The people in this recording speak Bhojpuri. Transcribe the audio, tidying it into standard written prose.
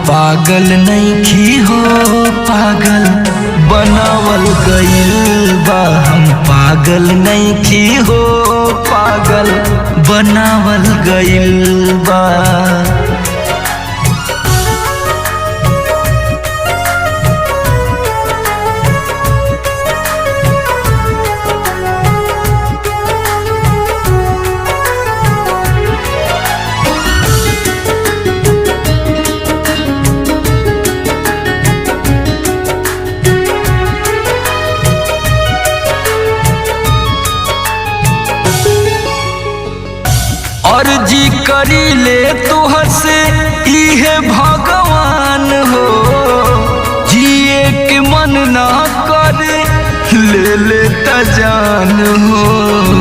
पागल नइखी हो पागल बनावल गइल बा। हम पागल नइखी हो पागल बनावल गइल बा। अर्जी करी ले तोहर से इहे भगवान हो, जिए के मन ना करे ले ले त जान हो।